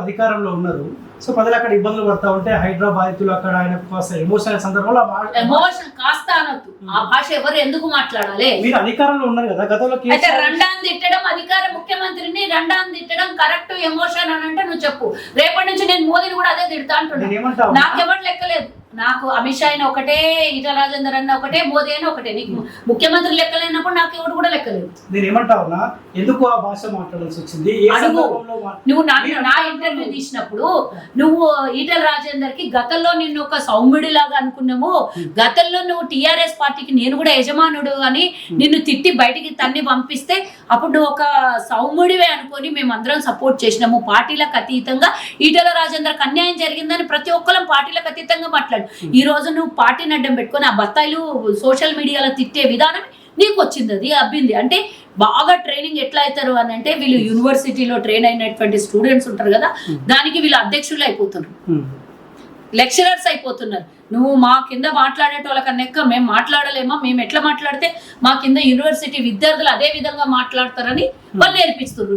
అధికారంలో ఉన్నారు. సో ప్రజలు అక్కడ ఇబ్బందులు పడతా ఉంటే హైదరాబాద్ అక్కడ ఆయన ఎమోషనల్ సందర్భంలో ఎమోషన్ కాస్త అనొద్దు. ఆ భాష ఎవరు ఎందుకు మాట్లాడాలి? మీరు అధికారంలో ఉన్నారు కదా గతంలో. అయితే రెండాన్ని తిట్టడం, అధికార ముఖ్యమంత్రిని రెండాన్ని తిట్టడం కరెక్ట్ ఎమోషన్ అని అంటే నువ్వు చెప్పు. రేపటి నుంచి నేను మోదీని కూడా అదే తిడతా అంటున్నా. నాకెవరు లెక్కలేదు. నాకు అమిత్ షా అయినా ఒకటే, ఈటల రాజేందర్ అన్న ఒకటే, మోదీ అయినా ఒకటే. నీకు ముఖ్యమంత్రి లెక్కలేనప్పుడు నాకు ఎవరు కూడా లెక్కలేదు. నేను ఏమంటావునా, ఎందుకు ఆ భాష మాట్లాడాల్సి వచ్చింది? నువ్వు నా ఇంటర్వ్యూ తీసినప్పుడు నువ్వు ఈటల రాజేందర్ కి గతంలో నిన్ను ఒక సౌమ్యుడి లాగా అనుకున్నాము, గతంలో నువ్వు టిఆర్ఎస్ పార్టీకి నేను కూడా యజమానుడు అని నిన్ను తిట్టి బయటికి తన్ని పంపిస్తే అప్పుడు నువ్వు ఒక సౌమ్యుడివే అనుకొని మేమందరం సపోర్ట్ చేసినాము. పార్టీలకు అతీతంగా ఈటల రాజేందర్కి అన్యాయం జరిగిందని ప్రతి ఒక్కరం పార్టీలకు అతీతంగా మాట్లాడు. ఈ రోజు నువ్వు పార్టీని అడ్డం పెట్టుకొని ఆ బత్తాయిలు సోషల్ మీడియాలో తిట్టే విధానం నీకు వచ్చింది, అది అబ్బింది. అంటే బాగా ట్రైనింగ్ ఎట్లా అవుతారు అని అంటే వీళ్ళు యూనివర్సిటీలో ట్రైన్ అయినటువంటి స్టూడెంట్స్ ఉంటారు కదా, దానికి వీళ్ళు అధ్యక్షులు అయిపోతున్నారు, లెక్చరర్స్ అయిపోతున్నారు. నువ్వు మా కింద మాట్లాడేటోళ్ళకన్నా ఎక్కువ మేము మాట్లాడలేమా, మేము ఎట్లా మాట్లాడితే మా కింద యూనివర్సిటీ విద్యార్థులు అదే విధంగా మాట్లాడతారని వాళ్ళు నేర్పిస్తున్నారు.